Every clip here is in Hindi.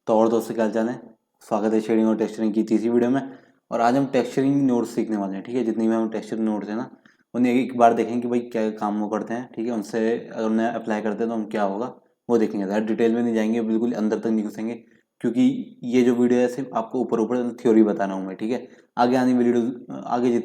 तो और दोस्तों क्या हाल चाल है। स्वागत है शेडिंग और टेक्सचरिंग की तीसरी वीडियो में। और आज हम टेक्सचरिंग नोट्स सीखने वाले हैं। ठीक है, जितनी भी हम टेक्सचरिंग नोट्स हैं ना, उन्हें एक बार देखेंगे कि भाई क्या काम वो करते हैं। ठीक है, उनसे अगर उन्हें अप्लाई करते हैं तो हम क्या होगा वो देखेंगे। ज़्यादा डिटेल में नहीं जाएंगे, बिल्कुल अंदर तक नहीं घुसेंगे, क्योंकि ये जो वीडियो है सिर्फ आपको ऊपर ऊपर थ्योरी बता रहा हूँ मैं। ठीक है, आगे जितनी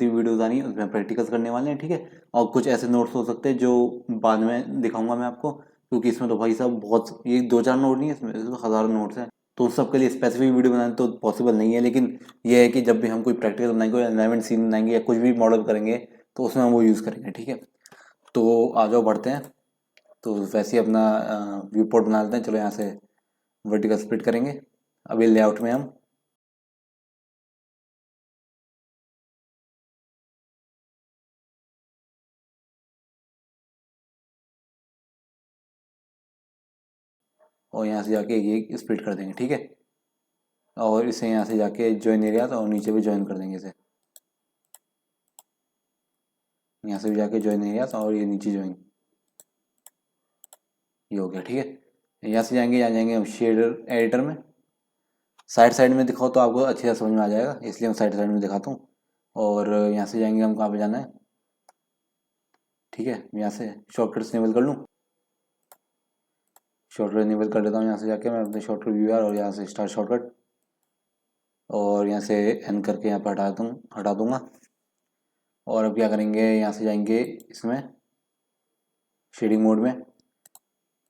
भी वीडियोज़ आ रही हैं उसमें प्रैक्टिकल्स करने वाले हैं। ठीक है, और कुछ ऐसे नोट्स हो सकते हैं जो बाद में दिखाऊंगा मैं आपको, क्योंकि इसमें तो भाई साहब बहुत, ये दो चार नोट नहीं है, इसमें हज़ारों नोट्स हैं। तो उस सब के लिए स्पेसिफिक वीडियो बनाना तो पॉसिबल नहीं है, लेकिन ये है कि जब भी हम कोई प्रैक्टिकल बनाएंगे, कोई एनवायरनमेंट सीन बनाएंगे या कुछ भी मॉडल करेंगे तो उसमें हम वो यूज़ करेंगे। ठीक है, तो आ जाओ बढ़ते हैं। तो वैसे ही अपना व्यू पोर्ट बना लेते हैं। चलो यहाँ से वर्टिकल स्प्लिट करेंगे। अभी लेआउट में हम और यहाँ से जाके ये स्प्लिट कर देंगे। ठीक है, और इसे यहाँ से जाके ज्वाइन एरिया और नीचे भी ज्वाइन कर देंगे इसे। यहाँ से भी जाके ज्वाइन एरिया और ये नीचे ज्वाइन, ये हो गया। ठीक है, यहाँ से जाएंगे, यहाँ जाएंगे हम शेडर एडिटर में। साइड साइड में दिखाओ तो आपको अच्छे से समझ में आ जाएगा, इसलिए मैं साइड साइड में दिखाता हूँ। और यहाँ से जाएंगे हम, कहाँ पे जाना है। ठीक है, यहाँ से शॉर्टकट्स इनेबल कर लूँ। शॉर्टकट इनेबल कर लेता हूँ। यहाँ से जाके मैं अपने शॉर्टकट व्यू और यहाँ से स्टार्ट शॉर्टकट, और यहाँ से एन करके यहाँ पर हटा दूँगा। और अब क्या करेंगे, यहाँ से जाएंगे इसमें शेडिंग मोड में।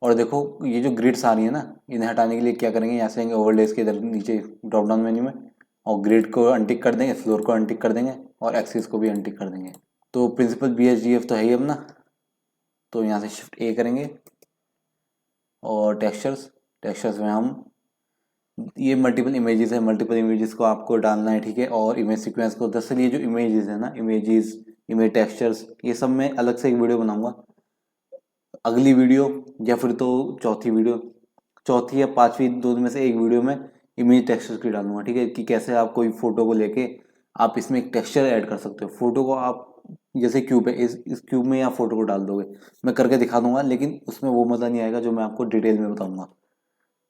और देखो ये जो ग्रिड्स आ रही है ना, इन्हें हटाने के लिए क्या करेंगे, यहाँ से जाएंगे ओवरलेस के इधर नीचे ड्रॉप डाउन मेन्यू में, और ग्रिड को अनटिक कर देंगे, फ्लोर को अनटिक कर देंगे, और एक्सिस को भी अनटिक कर देंगे। तो प्रिंसिपल BSDF तो है ही अपना। तो यहाँ से शिफ्ट ए करेंगे और टेक्सचर्स, टेक्सचर्स में हम ये मल्टीपल इमेजेस है, मल्टीपल इमेजेस को आपको डालना है। ठीक है, और इमेज सीक्वेंस को, दरअसल ये जो इमेजेस है ना, इमेजेस, इमेज टेक्सचर्स, ये सब मैं अलग से एक वीडियो बनाऊंगा, अगली वीडियो, या फिर तो चौथी वीडियो, चौथी या पांचवी, दो में से एक वीडियो में इमेज टेक्सचर की डालूंगा। ठीक है, कि कैसे आप कोई फोटो को लेके आप इसमें एक टेक्सचर ऐड कर सकते हो। फोटो को आप जैसे क्यूब है, इस क्यूब में आप फोटो को डाल दोगे, मैं करके दिखा दूंगा, लेकिन उसमें वो मज़ा नहीं आएगा जो मैं आपको डिटेल में बताऊंगा।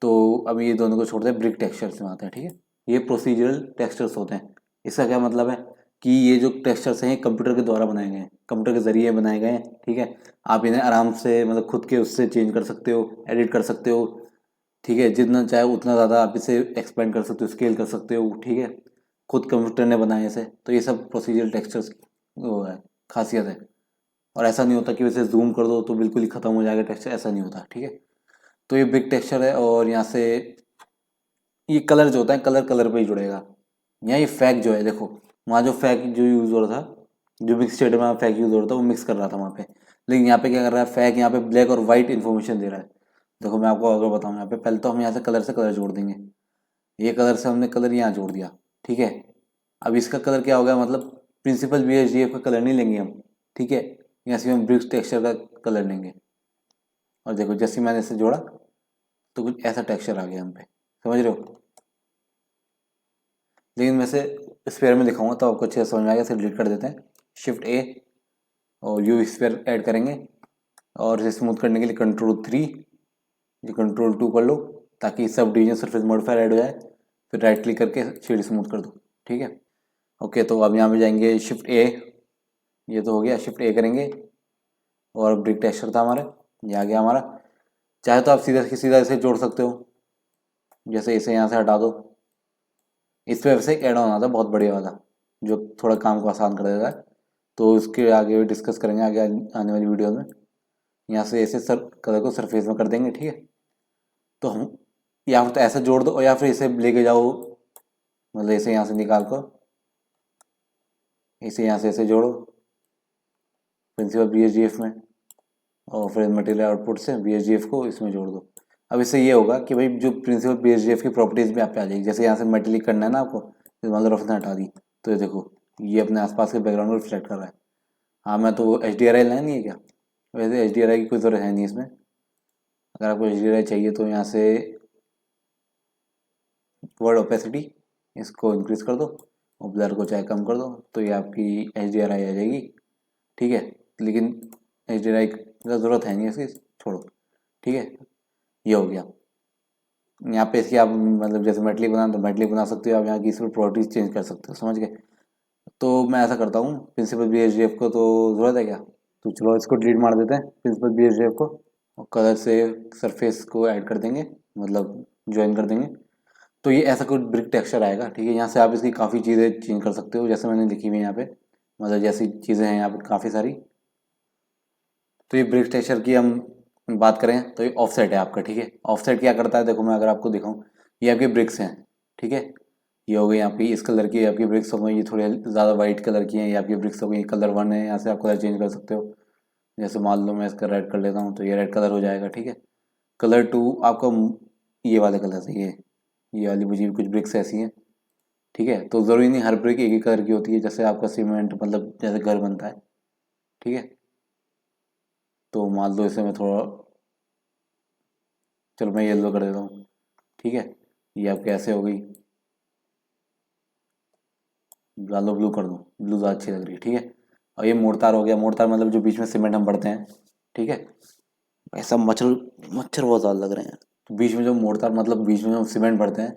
तो अभी ये दोनों को छोड़ते हैं, ब्रिक टेक्सचर्स में आते हैं। ठीक है, ये प्रोसीजरल टेक्सचर्स होते हैं। इसका क्या मतलब है कि ये जो टेक्सचर्स हैं कंप्यूटर के द्वारा बनाए गए हैं, कंप्यूटर के ज़रिए बनाए गए हैं। ठीक है, आप इन्हें आराम से मतलब खुद के उससे चेंज कर सकते हो, एडिट कर सकते हो। ठीक है, जितना चाहे उतना ज़्यादा आप इसे एक्सपेंड कर सकते हो, स्केल कर सकते हो। ठीक है, खुद कंप्यूटर ने बनाए इसे, तो ये सब प्रोसीजरल टेक्सचर्स वो है, खासियत है। और ऐसा नहीं होता कि वैसे जूम कर दो तो बिल्कुल ही ख़त्म हो जाएगा टेक्सचर, ऐसा नहीं होता। ठीक है, तो ये बिग टेक्सचर है। और यहाँ से ये कलर जो होता है, कलर कलर पे ही जुड़ेगा। यहाँ ये फैक जो है, देखो वहाँ जो फैक जो यूज़ हो रहा था, जो मिक्स स्टेट में फैक यूज़ हो रहा था, वो मिक्स कर रहा था वहाँ पे, लेकिन यहाँ पे क्या कर रहा है, फैक यहाँ पे ब्लैक और वाइट इन्फॉर्मेशन दे रहा है। देखो मैं आपको अगर बताऊँ, यहाँ पे पहले तो हम यहाँ से कलर जोड़ देंगे। ये कलर से हमने कलर यहाँ जोड़ दिया। ठीक है, अब इसका कलर क्या हो गया, मतलब प्रिंसिपल BSDF का कलर नहीं लेंगे हम। ठीक है, यहाँ से हम ब्रिक्स टेक्सचर का कलर लेंगे। और देखो जैसे मैंने इसे जोड़ा तो कुछ ऐसा टेक्सचर आ गया हम पे, समझ रहे हो। लेकिन वैसे स्पेयर में दिखाऊंगा तो आपको अच्छे से समझ में आएगा। इसे डिलीट कर देते हैं, शिफ्ट ए, और यू स्पेयर ऐड करेंगे। और इसे स्मूथ करने के लिए कंट्रोल 3, ये कंट्रोल 2 कर लो, ताकि sub division surface modifier add हो जाए। फिर राइट क्लिक करके शेड स्मूथ कर दो। ठीक है, ओके, तो अब यहाँ पे जाएंगे शिफ्ट ए, ये तो हो गया, शिफ्ट ए करेंगे। और ब्रिक टेक्सचर था हमारा, ये आ गया हमारा। चाहे तो आप सीधा इसे जोड़ सकते हो, जैसे इसे यहाँ से हटा दो। इस पे वैसे एक एड ऑन आता है बहुत बढ़िया वाला, जो थोड़ा काम को आसान कर देता है। तो उसके आगे भी डिस्कस करेंगे आगे आने वाली वीडियो में। यहाँ से ऐसे सर कलर को सरफेस में कर देंगे। ठीक है, तो हम या फिर तो ऐसे जोड़ दो, और या फिर इसे लेके जाओ, मतलब इसे यहाँ से निकाल कर इसे यहाँ से ऐसे जोड़ो प्रिंसिपल BSDF में, और फिर मटेरियल आउटपुट से BSDF को इसमें जोड़ दो। अब इससे ये होगा कि भाई जो प्रिंसिपल BSDF की प्रॉपर्टीज़ भी आप पे आ जाएगी। जैसे यहाँ से मेटेलिक करना है ना आपको, मान लो रफनेस हटा दी, तो ये देखो ये अपने आसपास के बैकग्राउंड को रिफ्लेक्ट कर रहा है। हाँ, मैं तो HDRI लाइन नहीं है क्या, वैसे HDRI की कोई ज़रूरत है नहीं इसमें। अगर आपको HDRI चाहिए तो यहाँ से वर्ड ओपेसिटी इसको इंक्रीज कर दो, और ब्लर को चाहे कम कर दो, तो ये आपकी HDRI आ जाएगी। ठीक है, लेकिन HDRI का ज़रूरत है नहीं इसकी, छोड़ो। ठीक है, ये हो गया। यहाँ पे इसकी आप मतलब जैसे मेटलिक बनाना तो मेटलिक बना सकते हो आप, यहाँ की इसमें प्रॉपर्टीज चेंज कर सकते हो, समझ गए। तो मैं ऐसा करता हूँ, प्रिंसिपल BHDF को तो ज़रूरत है क्या, तो चलो इसको डिलीट मार देते हैं प्रिंसिपल BHDF को, और कलर से सरफेस को ऐड कर देंगे, मतलब ज्वाइन कर देंगे। तो ये ऐसा कुछ ब्रिक टेक्सचर आएगा, ठीक है। यहाँ से आप इसकी काफ़ी चीज़ें चेंज कर सकते हो, जैसे मैंने लिखी हुई है यहाँ पे, मतलब जैसी चीज़ें हैं यहाँ पे काफ़ी सारी। तो ये ब्रिक टेक्सचर की हम बात करें तो ये ऑफसेट है आपका, ठीक है। ऑफसेट क्या करता है, देखो मैं अगर आपको दिखाऊं, ये आपके ब्रिक्स हैं, ठीक है। ये हो गई आपकी इस कलर की आपकी ब्रिक्स हो गई, ये थोड़ी ज़्यादा वाइट कलर की हैं, ये आपकी ब्रिक्स हो गई, कलर 1 है, यहाँ से आप कलर चेंज कर सकते हो। जैसे मान लो मैं इसका रेड कर लेता हूँ तो ये रेड कलर हो जाएगा, ठीक है। कलर 2 आपका ये वाले कलर से, ये वाली मुझे कुछ ब्रिक्स ऐसी हैं, ठीक है। तो ज़रूरी नहीं हर ब्रिक एक ही कलर की होती है, जैसे आपका सीमेंट मतलब जैसे घर बनता है, ठीक है। तो मान लो इसे मैं थोड़ा, चलो मैं येलो कर देता हूँ, ठीक है। ये आपके ऐसे हो गई, लो ब्लू कर दूँ, ब्लू ज़्यादा अच्छी लग रही है, ठीक है। और ये मोर्टार हो गया, मोर्टार मतलब जो बीच में सीमेंट हम भरते हैं, ठीक है। ऐसा मच्छर मच्छर बहुत ज़्यादा लग रहे हैं, तो बीच में जो मोर्टार मतलब बीच में जो सीमेंट भरते हैं,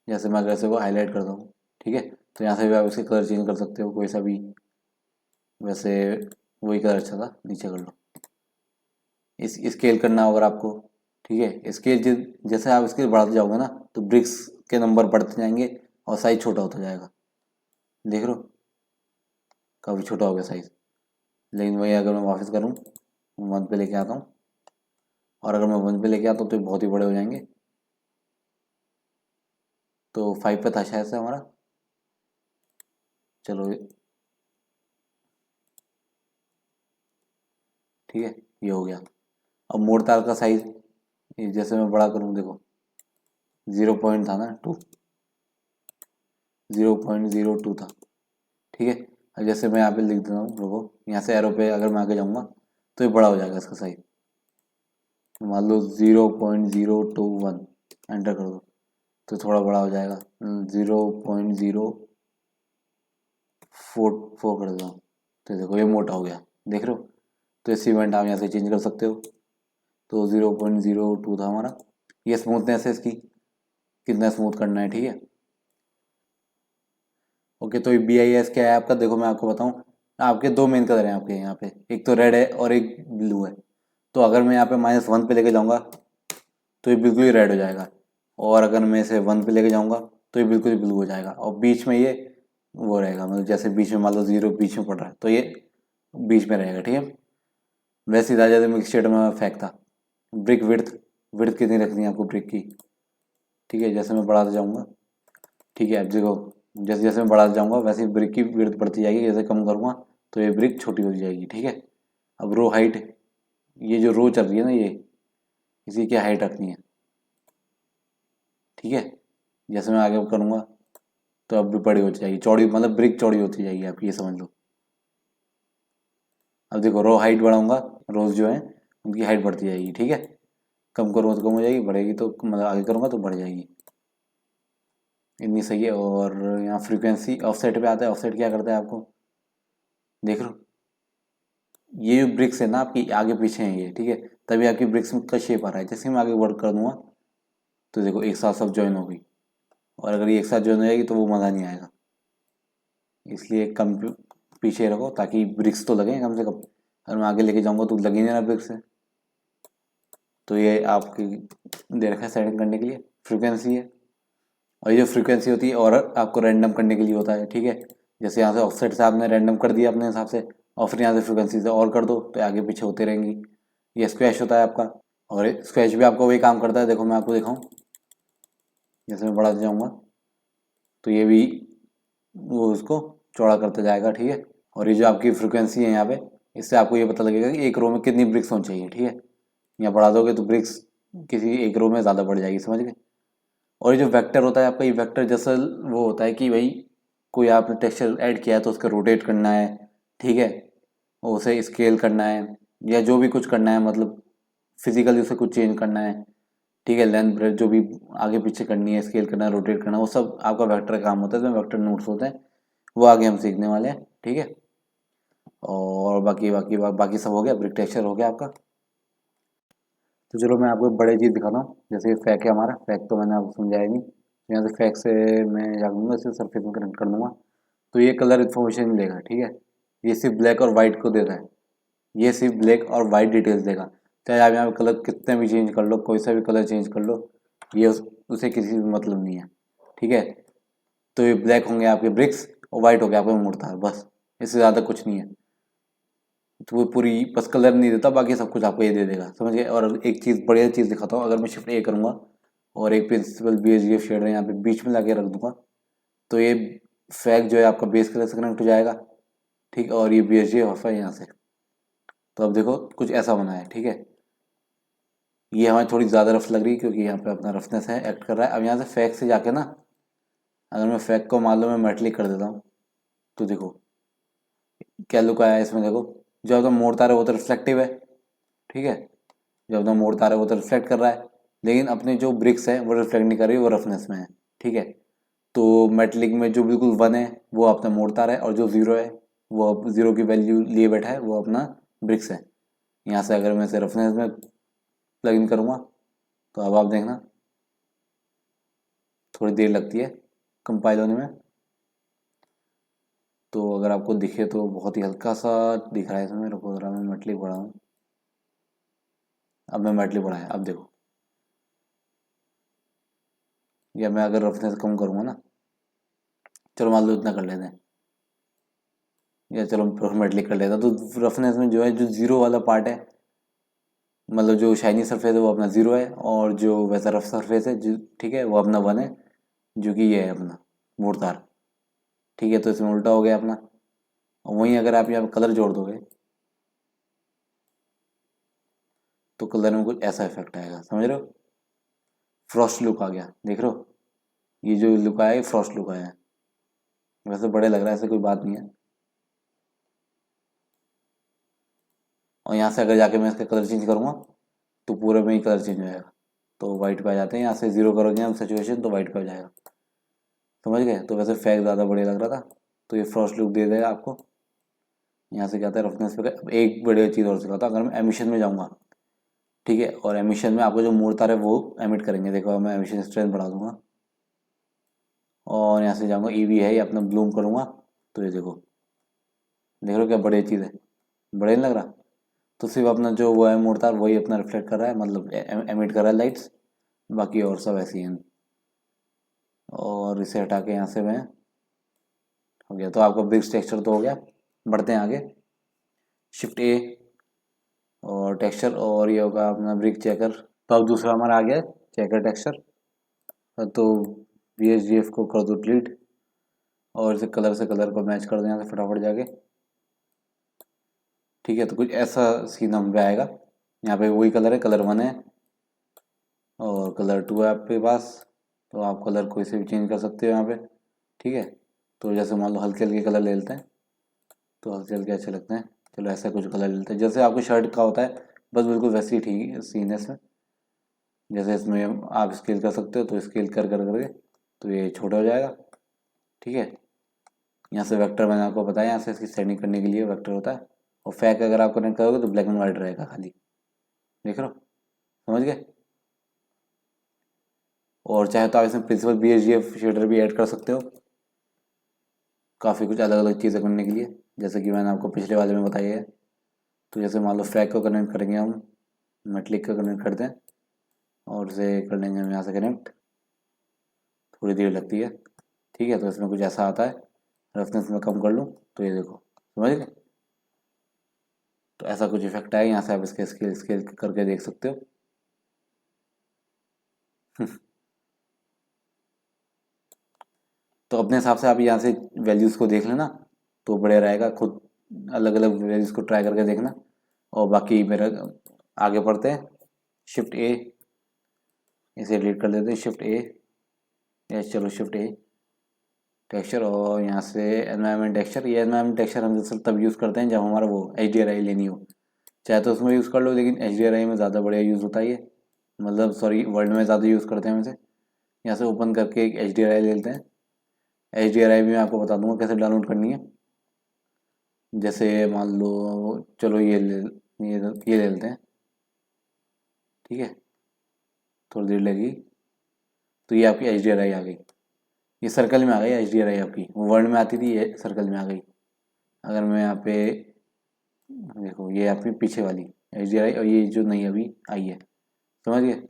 जैसे मैं अगर ऐसे को हाईलाइट करता हूँ, ठीक है। तो यहाँ से भी आप इसके कलर चेंज कर सकते हो कोई सा भी, वैसे वही कलर अच्छा था, नीचे कर लो। इस स्केल करना होगा आपको, ठीक है। स्केल जैसे आप स्केल बढ़ाते जाओगे ना तो ब्रिक्स के नंबर बढ़ते जाएंगे और साइज छोटा होता जाएगा, देख रहे हो, काफ़ी छोटा हो गया साइज। लेकिन वही अगर मैं वापस करूँ, 1 पे लेके आता हूँ, और अगर मैं 1 पे लेके आता हूँ तो बहुत ही बड़े हो जाएंगे। तो 5 पे था शायद से हमारा, चलो ठीक है, ये हो गया। अब मोड़ तार का साइज जैसे मैं बड़ा करूँ, देखो 0 था ना 2, 0.02 था, ठीक है। अब जैसे मैं यहाँ पे लिख देता हूँ, रुको, यहाँ से एरो पे अगर मैं आगे जाऊँगा तो ये बड़ा हो जाएगा इसका साइज, मान लो 0.021, एंटर कर दो तो थोड़ा बड़ा हो जाएगा, 0.044 कर दो, तो देखो ये मोटा हो गया, देख रहे हो। तो ये सीमेंट आप यहाँ से चेंज कर सकते हो। तो 0.02 था हमारा। ये स्मूथनेस है इसकी, कितना स्मूथ करना है, ठीक है। ओके, तो ये BIS क्या है आपका, देखो मैं आपको बताऊँ, आपके दो मेन कलर हैं आपके यहाँ पे, एक तो रेड है और एक ब्लू है। तो अगर मैं यहाँ पे -1 पे लेके जाऊँगा तो ये बिल्कुल ही रेड हो जाएगा, और अगर मैं इसे 1 पे लेके जाऊँगा तो ये बिल्कुल ही ब्लू हो जाएगा, और बीच में ये वो रहेगा, मतलब जैसे बीच में मान लो 0 बीच में पड़ रहा है तो ये बीच में रहेगा, ठीक है। वैसे ही था जैसे मिक्स शेड में फेंकता। ब्रिक विड्थ, विड्थ कितनी रखनी है आपको ब्रिक की, ठीक है। जैसे मैं बढ़ाता जाऊँगा, ठीक है, अब देखो जैसे जैसे मैं बढ़ाता जाऊँगा वैसे ही ब्रिक की विड्थ बढ़ती जाएगी, जैसे कम करूँगा तो ये ब्रिक छोटी होती जाएगी, ठीक है। अब रो हाइट, ये जो रो चल रही है ना, ये इसी की हाइट रखनी है, ठीक है। जैसे मैं आगे करूँगा तो अब भी बड़ी हो जाएगी, चौड़ी, मतलब ब्रिक चौड़ी होती जाएगी आपकी, ये समझ लो। अब देखो रो हाइट बढ़ाऊंगा, रोज जो है उनकी हाइट बढ़ती जाएगी, ठीक है। कम करूँगा तो कम हो जाएगी, बढ़ेगी तो मतलब आगे करूँगा तो बढ़ जाएगी, इतनी सही है। और यहाँ फ्रीक्वेंसी ऑफसेट पे आता है, ऑफसेट क्या करता है आपको, देख लो। ये जो ब्रिक्स है ना आपकी आगे पीछे हैं ये, ठीक है। तभी आपकी ब्रिक्स का शेप आ रहा है, जैसे मैं आगे वर्क कर दूंगा तो देखो एक साथ सब ज्वाइन हो गई, और अगर ये एक साथ ज्वाइन हो जाएगी तो वो मज़ा नहीं आएगा। इसलिए कम पीछे रखो ताकि ब्रिक्स तो लगे कम से कम, अगर मैं आगे लेके जाऊंगा तो लगे नहीं ना ब्रिक्स से। तो ये आपकी दे रखा है सेटिंग करने के लिए, फ्रीक्वेंसी है। और ये जो फ्रीक्वेंसी होती है और आपको रैंडम करने के लिए होता है, ठीक है। जैसे यहाँ से ऑफसेट से आपने रैंडम कर दिया अपने हिसाब से, और फिर यहाँ से फ्रीक्वेंसी से और कर दो तो आगे पीछे होते रहेंगी। ये स्क्वैश होता है आपका, और स्क्वैच भी आपका वही काम करता है, देखो मैं आपको दिखाऊँ, जैसे मैं बढ़ाते जाऊँगा तो ये भी वो उसको चौड़ा करता जाएगा, ठीक है। और ये जो आपकी फ्रीक्वेंसी है यहाँ पे, इससे आपको ये पता लगेगा कि एक रो में कितनी ब्रिक्स होनी चाहिए, ठीक है। यहाँ बढ़ा दोगे तो ब्रिक्स किसी एक रो में ज़्यादा बढ़ जाएगी, समझ गए। और ये जो वेक्टर होता है आपका, ये वेक्टर जैसा वो होता है कि भाई कोई आपने टेक्सचर ऐड किया है तो उसका रोटेट करना है, ठीक है, और उसे स्केल करना है, या जो भी कुछ करना है, मतलब फिजिकली उसे कुछ चेंज करना है, ठीक है। लेंथ ब्रेथ जो भी आगे पीछे करनी है, स्केल करना है, रोटेट करना है, वो सब आपका वेक्टर का काम होता है, तो वेक्टर नोट्स होते हैं, वो आगे हम सीखने वाले हैं, ठीक है। और बाकी बाकी बाकी सब हो गया, ब्रिक टेक्सचर हो गया आपका। तो चलो मैं आपको बड़े चीज़ दिखाता हूँ। जैसे फैक है हमारा, फैक तो मैंने आपको समझाया नहीं। यहाँ से फैक से मैं जाऊँगा, इसे सरफेस में कनेक्ट कर दूँगा, तो ये कलर इन्फॉर्मेशन नहीं देगा, ठीक है। ये सिर्फ ब्लैक और वाइट को देता है, ये सिर्फ ब्लैक और वाइट डिटेल्स देगा। चाहे आप यहाँ पे कलर कितने भी चेंज कर लो, कोई सा भी कलर चेंज कर लो, ये उसे किसी से मतलब नहीं है, ठीक है। तो ये ब्लैक होंगे आपके ब्रिक्स और वाइट हो गया आपका मोर्टार, बस इससे ज़्यादा कुछ नहीं है। तो वो पूरी बस कलर नहीं देता, बाकी सब कुछ आपको ये दे देगा, समझ गए। और एक चीज़ बढ़िया चीज़ दिखाता हूँ, अगर मैं शिफ्ट ए करूँगा और एक प्रिंसिपल BHGF शेडर यहाँ पे बीच में लाके रख दूंगा, तो ये फैक जो है आपका बेस कलर से कनेक्ट हो जाएगा, ठीक। और ये BHGF है यहाँ से। तो अब देखो कुछ ऐसा बना है, ठीक है। ये हमें थोड़ी ज़्यादा रफ लग रही है क्योंकि यहाँ पे अपना रफनेस है, एक्ट कर रहा है। अब यहाँ से फैक से जाके ना, अगर मैं फैक को मान लो मैं मेटलिक कर देता हूँ, तो देखो क्या लुक आया है इसमें। देखो जो अपना मोड़ता है वो तो रिफ्लेक्टिव है, ठीक है। जो अपना मोड़ता है वो तो रिफ्लेक्ट कर रहा है, लेकिन अपने जो ब्रिक्स है वो रिफ्लेक्ट नहीं कर रही, वो रफनेस में है, ठीक है। तो मेटलिक में जो बिल्कुल 1 है वो अपना मोड़ता है, और जो 0 है वो अब 0 की वैल्यू लिए बैठा है, वो अपना ब्रिक्स है। यहाँ से अगर मैं इसे रफनेस में प्लग इन करूँगा, तो अब आप देखना थोड़ी देर लगती है कंपाइल होने में। तो अगर आपको दिखे तो बहुत ही हल्का सा दिख रहा है इसमें। रुको जरा, मैं मेटलिक बढ़ाऊँ। अब मैं मेटलिक बढ़ाया, अब देखो। या मैं अगर रफनेस कम करूँगा ना, चलो मान लो इतना कर लेते हैं, या चलो मेटलिक कर लेता हूँ, तो रफनेस में जो है, जो 0 वाला पार्ट है, मतलब जो शाइनी सरफेस है वो अपना 0 है, और जो वैसा रफ सरफेस है जो, ठीक है, वो अपना 1 है, जो कि ये है अपना मोड़तार, ठीक है। तो इसमें उल्टा हो गया अपना। और वहीं अगर आप यहाँ पे कलर जोड़ दोगे, तो कलर में कुछ ऐसा इफेक्ट आएगा, समझ रहे हो। फ्रॉस्ट लुक आ गया, देख रहे हो। ये जो लुक आया है फ्रॉस्ट लुक आया है। वैसे बड़े लग रहा है, ऐसे कोई बात नहीं है। और यहाँ से अगर जाके मैं इसका कलर चेंज करूँगा, तो पूरे में ही कलर चेंज हो जाएगा। तो वाइट पे आ जाते हैं, यहाँ से 0 करोगे हम सिचुएशन, तो वाइट पे आ जाएगा, समझ गए। तो वैसे फैक ज़्यादा बढ़िया लग रहा था, तो ये फ्रॉस्ट लुक दे देगा आपको। यहाँ से क्या आता है रफनेस पे। अब एक बढ़िया चीज़ और सिखाता हूँ, अगर मैं एमिशन में जाऊँगा, ठीक है, और एमिशन में आपको जो मोड़ता है वो एमिट करेंगे। देखो मैं एमिशन स्ट्रेंथ बढ़ा दूंगा, और यहाँ से जाऊँगा EV है, ये अपना ब्लूम करूँगा, तो ये देखो, देख रहे हो क्या बढ़िया चीज़ है, बढ़िया नहीं लग रहा। तो सिर्फ अपना जो वो है मोड़ता है वही अपना रिफ्लेक्ट कर रहा है, मतलब एमिट कर रहा है लाइट्स, बाकी और सब ऐसी हैं। और इसे हटा के यहाँ से मैं, हो गया। तो आपका ब्रिक्स टेक्सचर तो हो गया। बढ़ते हैं आगे, शिफ्ट ए और टेक्सचर, और ये होगा अपना ब्रिक चेकर। तो अब दूसरा हमारा आ गया चेकर टेक्सचर। तो BHGF को कर दो डिलीट, और इसे कलर से कलर को मैच कर दो यहाँ से फटाफट जाके, ठीक है। तो कुछ ऐसा सीन हम पे आएगा। यहाँ पे वही कलर है, कलर 1 है और कलर 2 है आपके पास। तो आप कलर कोई से भी चेंज कर सकते हो यहाँ पे, ठीक है। तो जैसे मान लो हल्के हल्के कलर ले लेते हैं, तो हल्के हल्के अच्छे लगते हैं। चलो ऐसा कुछ कलर ले लेते हैं, जैसे आपकी शर्ट का होता है, बस बिल्कुल वैसे ही ठीक सीन है इसमें। जैसे इसमें आप स्केल कर सकते हो, तो स्केल कर कर करके तो ये छोटा हो जाएगा, ठीक है। यहाँ से वेक्टर मैंने आपको बताया, यहाँ से इसकी सेटिंग करने के लिए वेक्टर होता है। और फैक अगर आप कनेक्ट करोगे तो ब्लैक एंड वाइट रहेगा खाली, देख रहे हो, समझ गए। और चाहे तो आप इसमें प्रिंसिपल BHGF शेडर भी ऐड कर सकते हो, काफ़ी कुछ अलग अलग चीज़ें करने के लिए, जैसे कि मैंने आपको पिछले वाले में बताया है। तो जैसे मान लो फैक को कनेक्ट करेंगे हम, मेटलिक को कनेक्ट करते हैं, और उसे कर लेंगे हम यहाँ से कनेक्ट। थोड़ी देर लगती है, ठीक है। तो इसमें कुछ ऐसा आता है, रफनेस में कम कर लूँ, तो ये देखो, समझ गए। तो ऐसा कुछ इफेक्ट आएगा, यहाँ से आप इसके स्केल स्केल करके देख सकते हो। तो अपने हिसाब से आप यहाँ से वैल्यूज़ को देख लेना, तो बढ़िया रहेगा। खुद अलग अलग वैल्यूज़ को ट्राई करके देखना। और बाकी मेरा आगे बढ़ते हैं, शिफ्ट ए, इसे डिलीट कर देते हैं, शिफ्ट ए, यस चलो शिफ्ट ए टेक्सचर, और यहाँ से एनवायरनमेंट टेक्सचर। ये एनवायरनमेंट टेक्सचर हम दरअसल तब यूज़ करते हैं जब हमारा वो HDRI लेनी हो, चाहे तो उसमें यूज़ कर लो, लेकिन HDRI में ज़्यादा बढ़िया यूज़ होता है ये, मतलब सॉरी वर्ल्ड में ज़्यादा यूज़ करते हैं हम इसे। यहाँ से ओपन करके एक HDRI ले लेते हैं। HDRI भी मैं आपको बता दूंगा कैसे डाउनलोड करनी है। जैसे मान लो, चलो ये ले लेते हैं, ठीक है, थोड़ी देर लगी। तो ये आपकी HDRI आ गई, ये सर्कल में आ गई HDRI आपकी, वो वर्ड में आती थी, ये सर्कल में आ गई। अगर मैं यहाँ पे देखो, ये आपकी पीछे वाली HDRI और ये जो नई अभी आई है, समझ गए।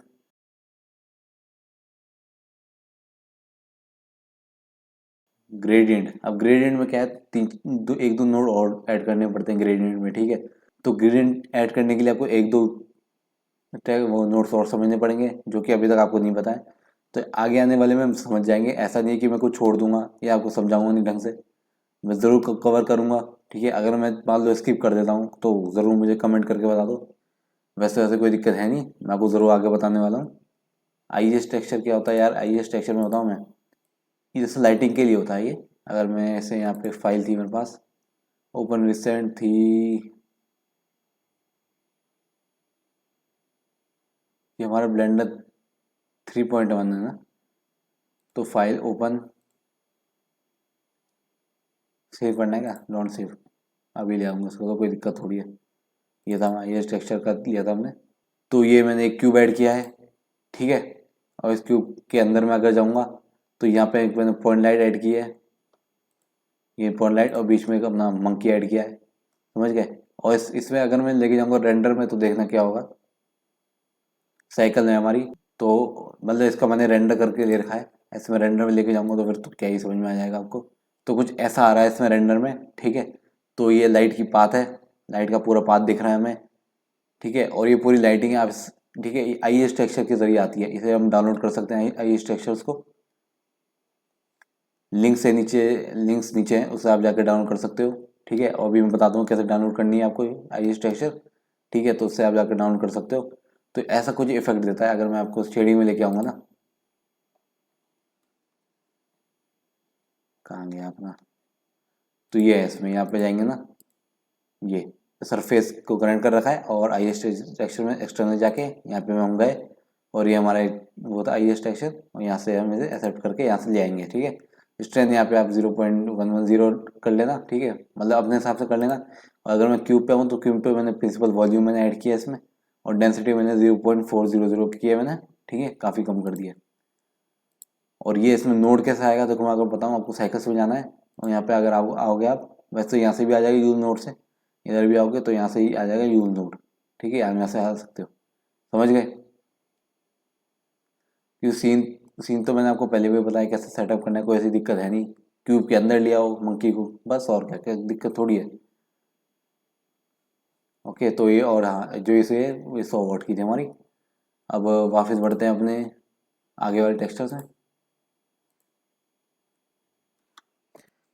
ग्रेडियंट, अब ग्रेडियंट में क्या है, एक दो नोड और ऐड करने पड़ते हैं ग्रेडियंट में, ठीक है। तो ग्रेडियंट ऐड करने के लिए आपको एक दो वो नोट्स और समझने पड़ेंगे, जो कि अभी तक आपको नहीं पता है। तो आगे आने वाले में हम समझ जाएंगे, ऐसा नहीं है कि मैं कुछ छोड़ दूंगा या आपको समझाऊंगा नहीं ढंग से, मैं ज़रूर कवर करूंगा, ठीक है। अगर मैं मान लो स्किप कर देता हूँ तो ज़रूर मुझे कमेंट करके बता दो। वैसे वैसे कोई दिक्कत है नहीं, मैं आपको ज़रूर आगे बताने वाला हूँ। IES टेक्सचर क्या होता है यार, IES टेक्सचर में बताऊँ मैं, ये जैसे लाइटिंग के लिए होता है ये। अगर मैं ऐसे यहाँ पे फाइल थी मेरे पास, ओपन रिसेंट थी, ये हमारा ब्लेंडर 3.1 है ना, तो फाइल ओपन, सेव करना है क्या, डोंट सेव, अभी ले आऊँगा उसको, तो कोई दिक्कत थोड़ी है। ये था ये टेक्सचर का लिया था हमने। तो ये मैंने एक क्यूब ऐड किया है, ठीक है। और इस क्यूब के अंदर मैं अगर जाऊँगा तो यहाँ पे एक मैंने पॉइंट लाइट ऐड की है, ये पॉइंट लाइट, और बीच में एक अपना मंकी ऐड किया है, समझ गए। और इसमें अगर मैं लेके जाऊँगा रेंडर में तो देखना क्या होगा, साइकिल है हमारी, तो मतलब इसका मैंने रेंडर करके ले रखा है, ऐसे मैं रेंडर में लेके जाऊँगा तो फिर तो क्या ही समझ में आ जाएगा आपको। तो कुछ ऐसा आ रहा है इसमें रेंडर में, ठीक है। तो ये लाइट की पाथ है, लाइट का पूरा पाथ दिख रहा है हमें, ठीक है। और ये पूरी लाइटिंग आप, ठीक है, IES टेक्सचर के जरिए आती है, इसे हम डाउनलोड कर सकते हैं IES टेक्सचर्स को, लिंक से नीचे, लिंक्स नीचे हैं, उससे आप जाकर डाउनलोड कर सकते हो, ठीक है। और भी मैं बता दूँ कैसे डाउनलोड करनी है आपको IES टेक्सचर, ठीक है। तो उससे आप जाकर डाउनलोड कर सकते हो। तो ऐसा कुछ इफेक्ट देता है, अगर मैं आपको शेडिंग में लेके आऊँगा ना, कहाँ गया अपना, तो ये है इसमें, यहाँ पे जाएंगे ना, ये सरफेस को कनेक्ट कर रखा है, और IES टेक्सचर में एक्सटर्नल जाके यहाँ पे हम गए, और ये हमारा वो था IES टेक्सचर, और यहाँ से हम इसे एक्सेप्ट करके यहाँ से ले आएंगे, ठीक है। स्ट्रेंथ यहाँ पे आप 0.110 कर लेना, ठीक है, मतलब अपने हिसाब से कर लेना। और अगर मैं क्यूब पे हूँ तो क्यूब पे मैंने प्रिंसिपल वॉल्यूम मैंने ऐड किया इसमें, और डेंसिटी मैंने 0.400 किया मैंने, ठीक है, काफ़ी कम कर दिया। और ये इसमें नोड कैसे आएगा, देखो मैं अगर बताऊँ आपको, साइकिल से भी जाना है, और यहाँ पे अगर आओगे आप, वैसे तो यहाँ से भी आ जाएगा यूज नोड से, इधर भी आओगे तो यहाँ से ही आ जाएगा यूज नोड, ठीक है, यहाँ से आ सकते हो, समझ गए। क्यों सीन, सीन तो मैंने आपको पहले भी बताया कैसे सेटअप करना है, कोई ऐसी दिक्कत है नहीं। क्यूब के अंदर ले आओ मंकी को बस, और क्या क्या दिक्कत थोड़ी है। ओके, तो ये, और हाँ, जो इसे ये 100 वाट की थी हमारी। अब वापस बढ़ते हैं अपने आगे वाले टेक्सचर्स में,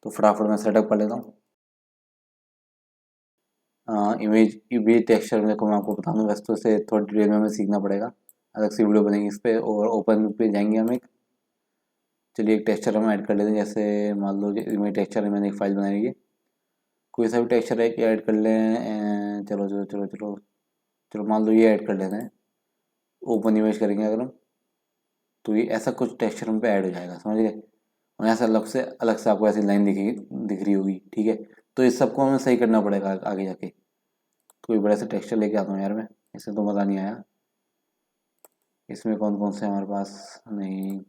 तो फटाफट मैं सेटअप कर लेता हूँ। इमेज इमेज टेक्सचर में को मैं आपको बता दूँ, वैसे तो इसे थोड़ी डिटेल में हमें सीखना पड़ेगा, अलग से वीडियो बनेगी इस पर, और ओपन पे जाएंगे हम एक, चलिए एक टेक्सचर हम ऐड कर लेते हैं, जैसे मान लो इमेज टेक्सचर मैंने एक फाइल बनाई है, कोई सा भी टेक्सचर है कि ऐड कर लें, चलो चलो चलो चलो चलो मान लो ये ऐड कर लेते हैं, ओपन इमेज करेंगे अगर हम, तो ये ऐसा कुछ टेक्सचर हम पे ऐड हो जाएगा, समझ गए। और यहाँ से अलग से आपको ऐसी लाइन दिखेगी, दिख रही होगी, ठीक है। तो इस सबको हमें सही करना पड़ेगा आगे जाके। कोई बड़ा सा टेक्सचर लेके आता हूँ यार मैं, इससे तो मज़ा नहीं आया। इसमें कौन कौन से हमारे पास, नहीं,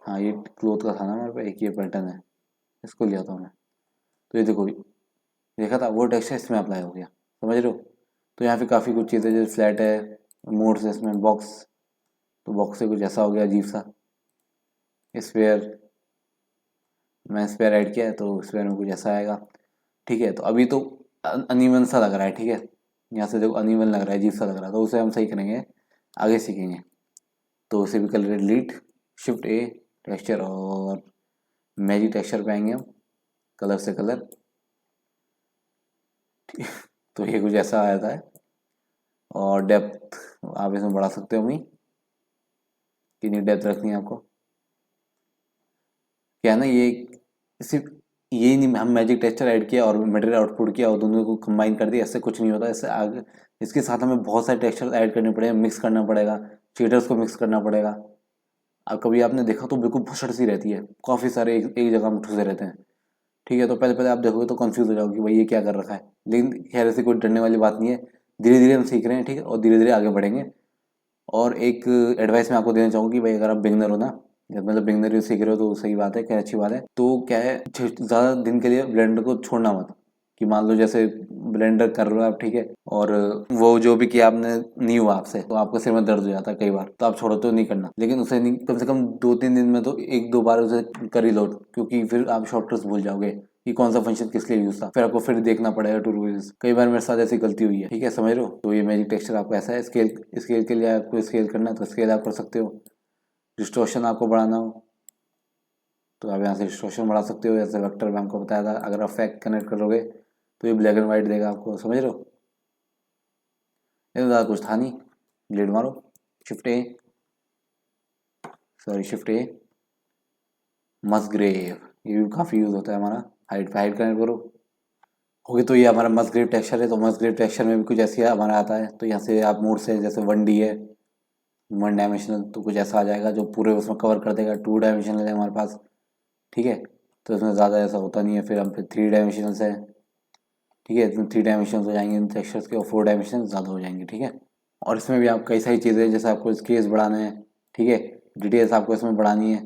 हाँ ये क्लोथ का था ना हमारे पास, एक ये पैटर्न है, इसको लिया था मैं। तो ये देखो, देखा था वो टेक्सचर इसमें अप्लाई हो गया, समझ रहे हो। तो यहाँ पे काफ़ी कुछ चीज़ें, जैसे फ्लैट है, मोड्स है इसमें, बॉक्स, तो बॉक्स से कुछ ऐसा हो गया अजीब सा। स्पेयर, मैं स्पेयर ऐड किया है तो स्पेयर में कुछ ऐसा आएगा, ठीक है। तो अभी तो अनइवन सा लग रहा है, ठीक है, यहाँ से देखो अनइवन लग रहा है, अजीब सा लग रहा है, तो उसे हम सही करेंगे, आगे सीखेंगे। तो उसे भी colour delete, shift A, texture, और मैजिक टेक्सचर पे आएंगे हम, कलर से कलर, तो ये कुछ ऐसा आ जाता है। और डेप्थ आप इसमें बढ़ा सकते हो, अपनी कितनी डेप्थ रखनी है आपको, क्या है ना, ये सिर्फ यही नहीं, हम मैजिक टेक्सचर ऐड किया और मटेरियल आउटपुट किया और दोनों को कंबाइन कर दिया, ऐसे कुछ नहीं होता, इससे आगे इसके साथ हमें बहुत सारे टेक्सचर ऐड करने पड़ेगा, मिक्स करना पड़ेगा, शेडर्स को मिक्स करना पड़ेगा। अब कभी आपने देखा तो बिल्कुल भसड़ सी रहती है, काफ़ी सारे एक जगह में ठुसे रहते हैं, ठीक है। तो पहले पहले आप देखोगे तो कंफ्यूज हो जाओगे कि भाई ये क्या कर रखा है, लेकिन खैर ऐसी कोई डरने वाली बात नहीं है। धीरे धीरे हम सीख रहे हैं, ठीक है, और धीरे धीरे आगे बढ़ेंगे। और एक एडवाइस मैं आपको देना चाहूँगी भाई, अगर आप बिगनर हो ना, मतलब बिगनर सीख रहे हो तो सही बात है, क्या अच्छी बात है। तो क्या है, ज़्यादा दिन के लिए ब्लेंडर को छोड़ना मत, कि मान लो जैसे ब्लेंडर कर रहे हो आप, ठीक है, और वो जो भी किया आपने नहीं हुआ आपसे, तो आपको सिर में दर्द हो जाता है कई बार, तो आप छोड़ो तो नहीं करना, लेकिन उसे नहीं, कम से कम 2-3 दिन में तो 1-2 बार उसे कर ही लो, क्योंकि फिर आप शॉर्टकट्स भूल जाओगे कि कौन सा फंक्शन किस लिए यूज था, फिर आपको फिर देखना पड़ेगा टूल। कई बार मेरे साथ ऐसी गलती हुई है, ठीक है, समझ रहे हो। तो ये मैजिक टेक्सचर आपको ऐसा है, स्केल स्केल के लिए आपको स्केल करना है तो स्केल आप कर सकते हो। डिस्टॉर्शन आपको बढ़ाना हो तो आप यहाँ से डिस्टॉर्शन बढ़ा सकते हो, जैसे वेक्टर में आपको बताया था, अगर आप फैक्ट कनेक्ट करोगे तो ये ब्लैक एंड व्हाइट देगा आपको, समझ रहे हो। ये ज़्यादा कुछ था नहीं, ब्लेड मारो, shift A, sorry shift A, Musgrave, ये भी काफ़ी यूज़ होता है हमारा, हाइट पे हाइट कनेक्ट करो। होगी तो ये हमारा मस्ग्रेव टेक्सचर है, तो मस्ग्रेव टेक्सचर में भी कुछ ऐसी हमारा आता है, तो यहाँ से आप मोड से जैसे 1D है, 1 डायमेंशनल, तो कुछ ऐसा आ जाएगा जो पूरे उसमें कवर कर देगा। 2 डायमेंशनल है हमारे पास, ठीक है, तो इसमें ज़्यादा ऐसा होता नहीं है। फिर हम फिर 3 डायमेंशनल से, ठीक है, इसमें 3 डायमेंशन हो जाएंगे इन टेक्सचर्स के, और 4 डायमेंशन ज़्यादा हो जाएंगे, ठीक है। और इसमें भी आप कई सारी चीज़ें, जैसे आपको स्केल्स बढ़ाना है, ठीक है, डिटेल्स आपको इसमें बढ़ानी है,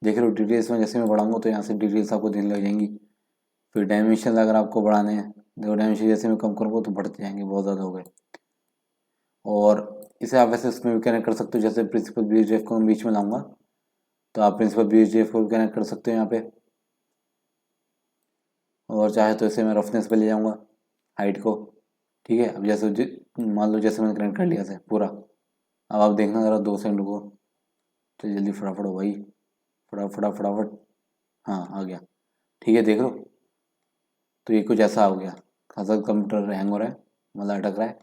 देख रहे हो, डिटेल्स में जैसे मैं बढ़ाऊंगा तो यहाँ से डिटेल्स आपको दिखने लग जाएंगी। फिर डायमेंशन अगर आपको बढ़ाने हैं, देखो डायमेंशन जैसे मैं कम करूँगा तो बढ़ते जाएंगे, बहुत ज़्यादा हो गए। और इसे आप वैसे इसमें भी कनेक्ट कर सकते हो, जैसे प्रिंसिपल BHDF को मैं बीच में लाऊंगा, तो आप प्रिंसिपल BHDF को भी कनेक्ट कर सकते हो यहाँ पे। और चाहे तो इसे मैं रफनेस पे ले जाऊँगा, हाइट को, ठीक है। अब जैसे मान लो जैसे मैंने कनेक्ट कर लिया था पूरा, अब आप देखना ज़रा 2 सेकंड को, तो जल्दी फटाफट हो भाई, फटाफट फटाफट, हाँ आ गया, ठीक है, देख लो। तो ये कुछ ऐसा हो गया, खासा कंप्यूटर हैंग हो रहा है, मतलब अटक रहा है।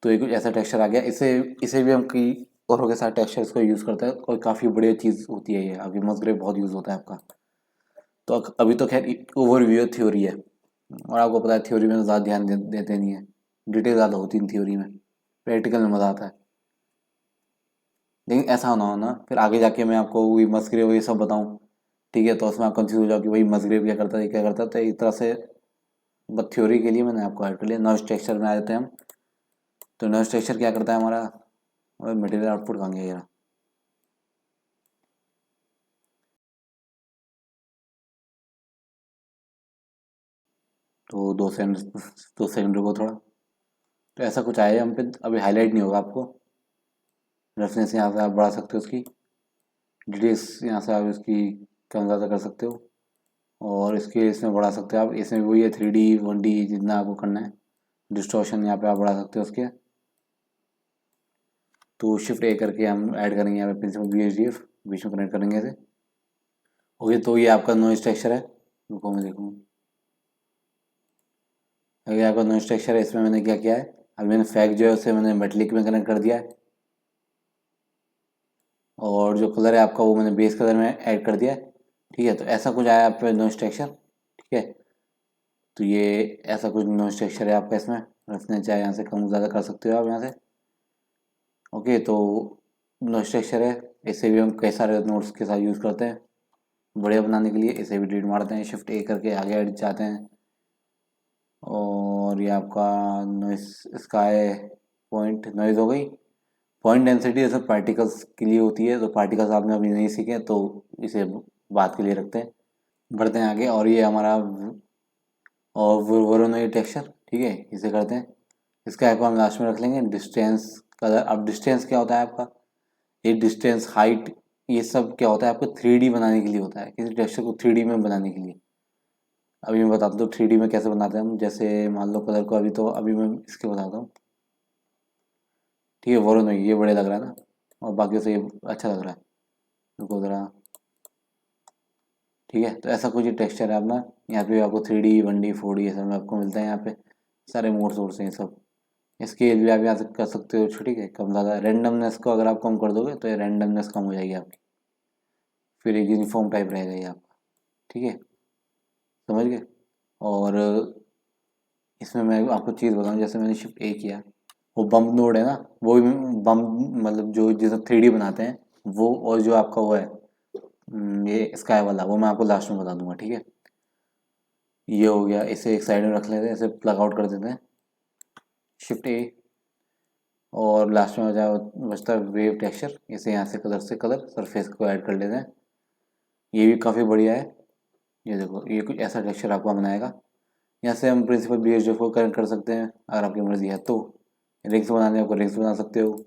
तो ये कुछ ऐसा टेक्सचर आ गया, इसे इसे भी हम कई औरों के साथ टेक्सचर्स को यूज़ करते हैं, और काफ़ी बढ़िया चीज़ होती है ये। अभी मस्ग्रेव बहुत यूज़ होता है आपका। तो अभी तो खैर ओवरव्यू थ्योरी है, और आपको पता है थ्योरी में तो ज़्यादा ध्यान देते नहीं है, डिटेल ज़्यादा होती है थ्योरी में, प्रैक्टिकल में मज़ा आता है। लेकिन ऐसा ना हो ना फिर आगे जाके मैं आपको वही मस्ग्रेव ये सब बताऊँ, ठीक है, तो उसमें आप कंफ्यूज हो जाओ कि भाई मस्ग्रेव क्या करता है, क्या करता है। तो एक तरह से बस थ्योरी के लिए मैंने आपको ऐड कर लिया। नॉइज टेक्सचर में आ जाते हैं हम। तो नॉइज टेक्सचर क्या करता है हमारा, और मटेरियल आउटपुट कहाँ गया, तो 2 सेकंड रुको थोड़ा। तो ऐसा कुछ आया हम पे, अभी हाईलाइट नहीं होगा आपको। रेफरेंस यहाँ से आप बढ़ा सकते हो उसकी, डिटेल्स यहाँ से आप इसकी कम ज़्यादा कर सकते हो, और इसके इसमें बढ़ा सकते हो आप। इसमें वही है 3D 1D जितना आपको करना है। डिस्टॉर्शन यहाँ पे आप बढ़ा सकते हो उसके। तो शिफ्ट ए करके हम ऐड करेंगे यहाँ पे प्रिंसिपल BHDF, बीच में कनेक्ट करेंगे ऐसे। ओके, तो ये आपका नॉइज टेक्सचर है, रुको मैं देखूँ। अगर आपका नॉइज टेक्सचर है, इसमें मैंने क्या किया है, अभी मैंने फैक जो है उसे मैंने मेटलिक में कनेक्ट कर दिया है, और जो कलर है आपका वो मैंने बेस कलर में ऐड कर दिया है, ठीक है। तो ऐसा कुछ आया आप पे नॉइज टेक्सचर, ठीक है। तो ये ऐसा कुछ नॉइज टेक्सचर है आपका इसमें। रखना चाहे यहाँ से कम ज़्यादा कर सकते हो आप यहाँ से। ओके, तो नॉइज टेक्सचर है, इसे भी हम कई सारे नोट्स के साथ यूज़ करते हैं बढ़िया बनाने के लिए। इसे भी डिलीट मारते हैं, शिफ्ट ए करके आगे ऐड जाते हैं। और ये आपका नॉइस स्काई पॉइंट नॉइज़ हो गई। पॉइंट डेंसिटी जैसे पार्टिकल्स के लिए होती है, तो पार्टिकल्स आपने अभी नहीं सीखे, तो इसे बात के लिए रखते हैं। बढ़ते हैं आगे, और ये हमारा और वोरोनोई टेक्सचर, ठीक है, इसे करते हैं। इसका एक हम लास्ट में रख लेंगे। डिस्टेंस कलर, अब डिस्टेंस क्या होता है आपका, ये डिस्टेंस हाइट ये सब क्या होता है आपको 3D बनाने के लिए होता है, किसी टेक्सचर को 3D में बनाने के लिए। अभी मैं बताता हूँ 3D में कैसे बनाते हैं हम। जैसे मान लो कलर को, अभी मैं इसके बताता हूँ, ठीक है। वोरोनोई ये बढ़िया लग रहा है ना, और बाकी से ये अच्छा लग रहा है, रुको ज़रा, ठीक है। तो ऐसा कुछ टेक्सचर है अपना। यहाँ पे आपको 3D 1D 4D ये सब में आपको मिलता है। यहाँ पे सारे मोड्स वोड्स हैं ये सब। स्केल भी आप यहाँ से कर सकते हो, ठीक है, कम ज़्यादा। रैंडमनेस को अगर आप कम कर दोगे तो ये रैंडमनेस कम हो जाएगी आपकी, फिर एक यूनिफॉर्म टाइप रहेगा ये आपका, ठीक है, समझ गए। और इसमें मैं आपको चीज़ बताऊँ, जैसे मैंने शिफ्ट ए किया, वो बम्प नोड है ना, वो भी बम्प मतलब जो जिसे 3D बनाते हैं वो, और जो आपका वो है ये स्काई वाला, वो मैं आपको लास्ट में बता दूंगा, ठीक है। ये हो गया, इसे एक साइड में रख लेते हैं, इसे प्लग आउट कर देते हैं। शिफ्ट ए, और लास्ट में हो जाए बचता है वेव टेक्सचर। इसे यहाँ से कलर सरफेस को ऐड कर लेते हैं। ये भी काफ़ी बढ़िया है। ये देखो, ये कुछ ऐसा टेक्सचर आपको बनाएगा। यहाँ से हम प्रिंसिपल BHDF को कनेक्ट कर सकते हैं अगर आपकी मर्जी है तो। रिंग्स बनाने आपको रिंग्स बना सकते हो।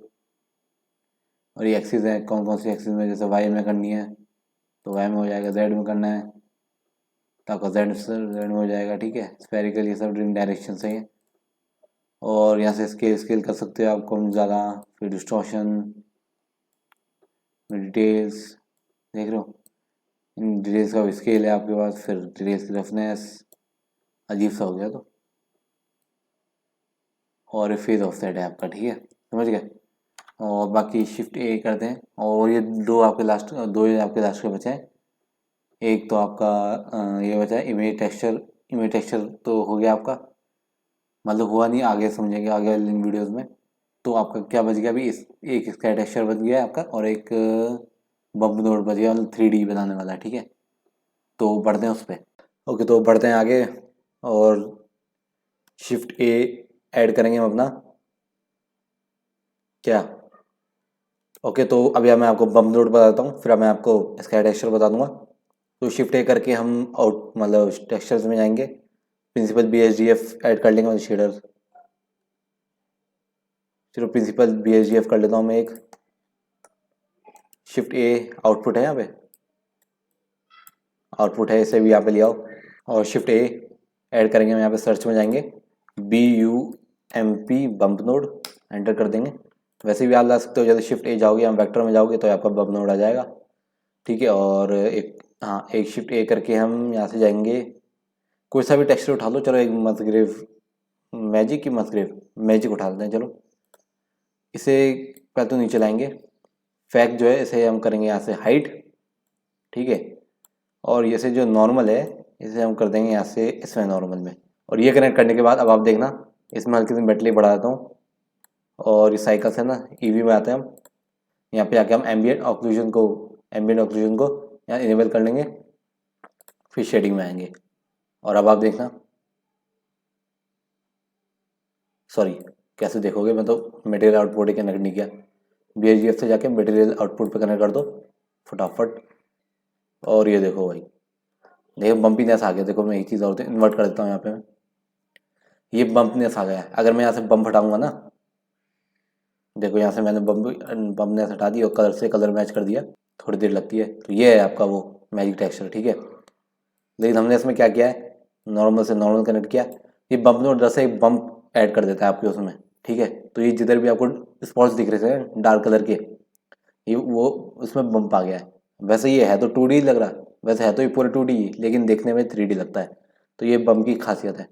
और ये एक्सिस है, कौन कौन सी एक्सिस में, जैसे वाई में करनी है तो वाई में हो जाएगा, जेड में करना है तो आपका जेड में हो जाएगा। ठीक है, स्फेरिकल ये सब ड्रीम डायरेक्शन से है। और यहाँ से स्केल कर सकते हो आप कम ज़्यादा, फिर डिस्टॉर्शन, डिटेल्स, देख रहे हो इन डिटेल्स का स्केल है आपके पास, फिर डिटेल्स की रफनेस, अजीब सा हो गया तो। और फेज ऑफसेट है आपका, ठीक है, समझ गए। और बाकी शिफ्ट ए करते हैं। और ये दो आपके लास्ट के बचे हैं। एक तो आपका ये बचा है इमेज टेक्सचर। इमेज टेक्सचर तो हो गया आपका, मतलब हुआ नहीं, आगे समझेंगे आगे वाली वीडियोस में। तो आपका क्या बच गया अभी, एक स्काई टेक्सचर बच गया है आपका, और एक बम्प नोड बच गया, मतलब 3D बनाने वाला है। ठीक है, तो बढ़ते हैं उस पर। ओके, तो बढ़ते हैं आगे और शिफ्ट ए ऐड करेंगे हम अपना क्या। ओके, तो अभी मैं आपको बम्प नोड बताता हूँ, फिर मैं आपको स्काई टेक्सचर बता दूंगा। तो शिफ्ट ए करके हम आउट मतलब टेक्सचर्स में जाएंगे, प्रिंसिपल BHDF ऐड कर लेंगे, मतलब शेडर। चलो प्रिंसिपल BHDF कर लेता हूँ मैं एक। शिफ्ट ए आउटपुट है यहाँ पे, आउटपुट है, इसे भी यहाँ पे ले आओ। और शिफ्ट ए ऐड करेंगे हम यहाँ पे, सर्च में जाएंगे BUMP बम्प नोड, एंटर कर देंगे। वैसे भी आप ला सकते हो, जैसे शिफ्ट ए जाओगे या वेक्टर में जाओगे तो आपका बम्प नोड आ जाएगा। ठीक है, और एक शिफ्ट ए करके हम यहाँ से जाएंगे, कोई सा भी टेक्सचर उठा लो, चलो एक मस्ग्रेव, मैजिक उठा लेते हैं चलो। इसे पहले तो नीचे लाएंगे, फैक्ट जो है इसे हम करेंगे यहाँ से हाइट। ठीक है, और ये से जो नॉर्मल है इसे हम कर देंगे यहाँ से इसमें नॉर्मल में। और ये कनेक्ट करने के बाद अब आप देखना, इसमें हल्की सी बैटरी बढ़ा देता हूँ, और ये साइकिल्स है ना, EV में आते हैं हम। यहाँ पे आके हम एम्बियंट ऑक्लूजन को यहाँ इनेबल कर लेंगे, फिर शेडिंग में आएंगे। और अब आप देखना, सॉरी कैसे देखोगे, मैं तो मटेरियल आउटपुट ही कनेक्ट नहीं किया। BHDF से जाके मटेरियल आउटपुट पे कनेक्ट कर दो फटाफट। और ये देखो भाई, देखो बम्पीनेस आ गया। देखो मैं एक चीज़ और इन्वर्ट कर देता हूँ यहाँ पे मैं, ये बम्पनेस आ गया है। अगर मैं यहाँ से बम्प हटाऊंगा ना, देखो यहाँ से मैंने बम्पनेस हटा दी और कलर से कलर मैच कर दिया, थोड़ी देर लगती है। तो ये है आपका वो मैजिक टेक्सचर। ठीक है, लेकिन हमने इसमें क्या किया है, नॉर्मल से नॉर्मल कनेक्ट किया। ये बम्प नोड जैसे एक बम्प ऐड कर देता है आपके उसमें। ठीक है, तो ये जिधर भी आपको स्पॉट्स दिख रहे थे डार्क कलर के, ये वो उसमें बम्प आ गया है। वैसे ये है तो 2D लग रहा है, वैसे है तो ये पूरे 2D ही, लेकिन देखने में 3D लगता है। तो ये बम्प की खासियत है।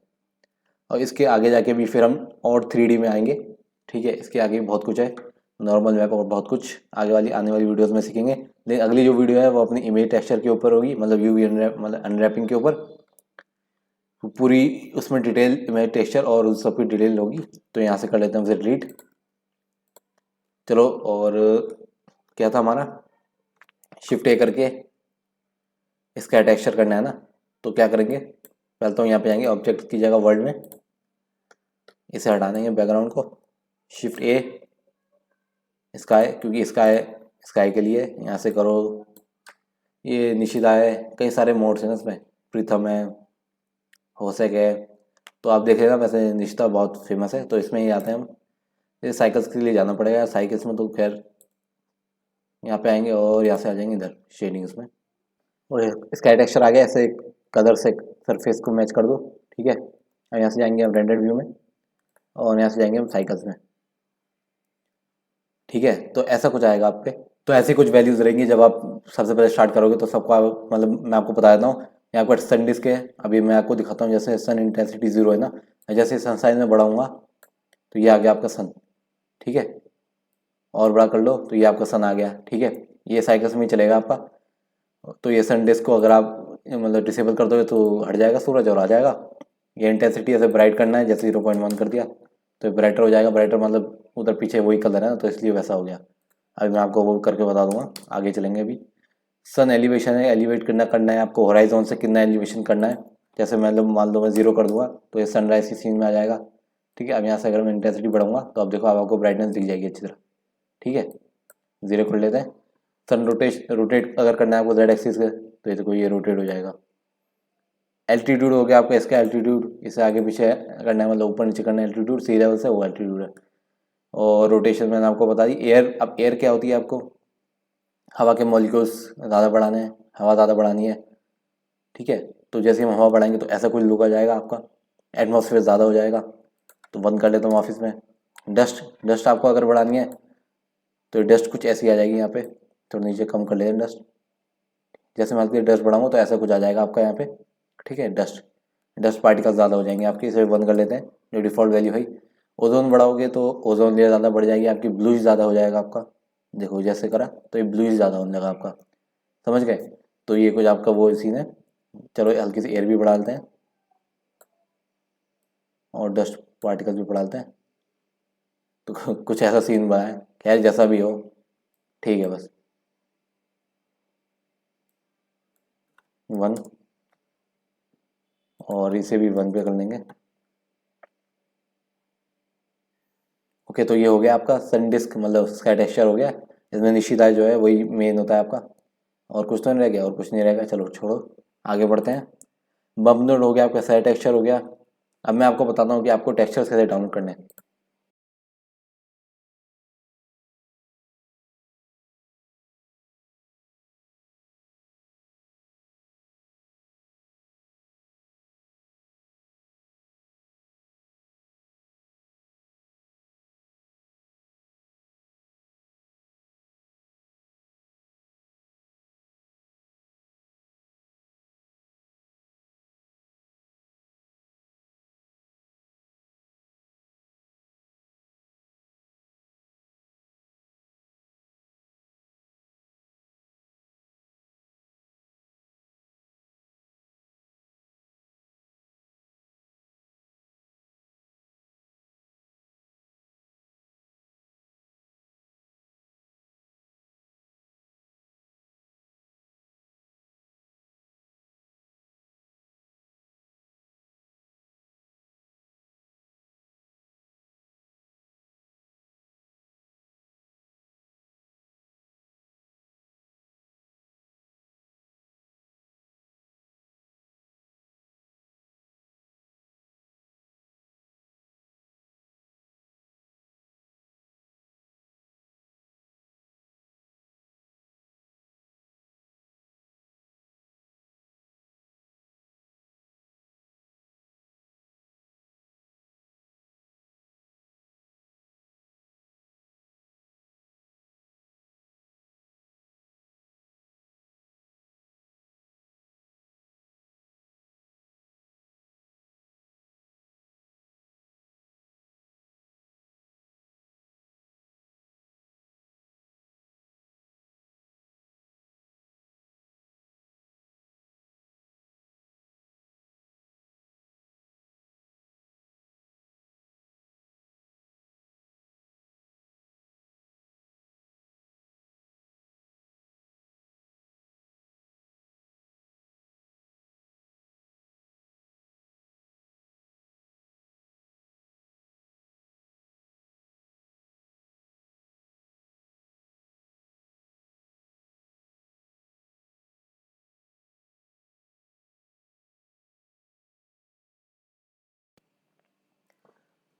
और इसके आगे जाके भी फिर हम और 3D में आएंगे। ठीक है, इसके आगे भी बहुत कुछ है, नॉर्मल मैप और बहुत कुछ आगे वाली आने वाली वीडियोस में सीखेंगे। लेकिन अगली जो वीडियो है वो अपनी इमेज टेक्सचर के ऊपर होगी, मतलब UV मतलब अनरैपिंग के ऊपर पूरी, उसमें डिटेल इमेज टेक्सचर और उस सब की डिटेल होगी। तो यहाँ से कर लेते हैं उसे डिलीट। चलो, और क्या था हमारा, शिफ्ट ए करके इसका टेक्सचर करना है ना। तो क्या करेंगे, पहले तो यहाँ पे जाएंगे ऑब्जेक्ट की जगह वर्ल्ड में, इसे हटा देंगे बैकग्राउंड को। शिफ्ट ए स्काई, क्योंकि स्काई के लिए यहाँ से करो, ये निशिदा है, कई सारे मोड्स हैं ना इसमें, प्रीथम है, होसेक है। तो आप देखेगा वैसे निशिदा बहुत फेमस है, तो इसमें ही आते हैं हम। ये साइकिल्स के लिए जाना पड़ेगा, साइकिल्स में तो खैर यहाँ पे आएंगे और यहाँ से आ जाएंगे इधर शेडिंग्स में। और स्काई टेक्सचर आ गया, ऐसे कलर से सरफेस को मैच कर दो। ठीक है, और यहाँ से जाएंगे हम रेंडर व्यू में, और यहाँ से जाएंगे हम साइकिल्स में। ठीक है, तो ऐसा कुछ आएगा आप पे। तो ऐसी कुछ वैल्यूज रहेंगी जब आप सबसे पहले स्टार्ट करोगे, तो सबको मतलब मैं आपको बता देता हूँ। यहाँ पर सन डिस्क है, अभी मैं आपको दिखाता हूँ। जैसे सन इंटेंसिटी 0 है ना, जैसे सन साइज में बढ़ाऊंगा तो ये आ गया आपका सन। ठीक है, और बड़ा कर लो तो ये आपका सन आ गया। ठीक है, ये साइकिल्स में ही चलेगा आपका। तो ये सन डिस्क को अगर आप मतलब डिसेबल कर दोगे तो हट जाएगा सूरज और आ जाएगा। ये इंटेंसिटी ऐसे ब्राइट करना है, जैसे 0.1 कर दिया तो ब्राइटर हो जाएगा। ब्राइटर मतलब उधर पीछे वही कलर है ना, तो इसलिए वैसा हो गया। अभी मैं आपको वो करके बता दूंगा, आगे चलेंगे। अभी सन एलिवेशन है, एलिवेट करना है आपको होराइजॉन से कितना एलिवेशन करना है। जैसे मान लो मैं 0 कर दूंगा तो ये सनराइज की सीन में आ जाएगा। ठीक है। अब यहाँ से अगर मैं इंटेंसिटी बढ़ाऊंगा तो अब देखो अब आपको ब्राइटनेस दिख जाएगी अच्छी तरह। ठीक है, 0 कर लेते हैं। सन रोटेट अगर करना है आपको जेड एक्सिस के तो ये देखो ये रोटेट हो जाएगा। एल्टीट्यूड हो गया आपका इसका एल्टीट्यूड, इसे आगे पीछे करना है मतलब ऊपर नीचे करना है एल्टीट्यूड, सी लेवल से वो एल्टीट्यूड है। और रोटेशन मैंने आपको बता दी। एयर, अब एयर क्या होती है आपको, हवा के मॉलिक्यूल्स ज़्यादा बढ़ाने हैं, हवा ज़्यादा बढ़ानी है। ठीक है, तो जैसे हम हवा बढ़ाएंगे तो ऐसा कुछ लुक आ जाएगा आपका, एटमॉस्फेयर ज़्यादा हो जाएगा। तो बंद कर लेता हूँ ऑफिस में। डस्ट, डस्ट आपको अगर बढ़ानी है तो डस्ट कुछ ऐसी आ जाएगी यहाँ पे, तो नीचे कम कर लें डस्ट। जैसे मैं आपकी डस्ट बढ़ाऊँ तो ऐसा कुछ आ जाएगा आपका यहाँ पे। ठीक है, डस्ट डस्ट पार्टिकल ज़्यादा हो जाएंगे आपकी, इसे बंद कर लेते हैं। जो डिफ़ॉल्ट वैल्यू है, ओजोन बढ़ाओगे तो ओजोन लेयर ज़्यादा बढ़ जाएगी आपकी, ब्लूइश ज़्यादा हो जाएगा आपका। देखो जैसे करा तो ये ब्लूइश ज़्यादा होने लगा आपका, समझ गए। तो ये कुछ आपका वो सीन है। चलो हल्की सी एयर भी बढ़ा लेते हैं और डस्ट पार्टिकल भी बढ़ा लेते हैं। तो कुछ ऐसा सीन बना है, खैर जैसा भी हो ठीक है। बस 1, और इसे भी 1 पे कर लेंगे। ओके, तो ये हो गया आपका सन डिस्क, मतलब उसका टेक्सचर हो गया। इसमें निशिता जो है वही मेन होता है आपका, और कुछ तो नहीं रह गया, और कुछ नहीं रहेगा। चलो छोड़ो, आगे बढ़ते हैं। बम्प नोड हो गया आपका, सारा टेक्सचर हो गया। अब मैं आपको बताता हूँ कि आपको टेक्सचर्स कैसे डाउनलोड करने हैं।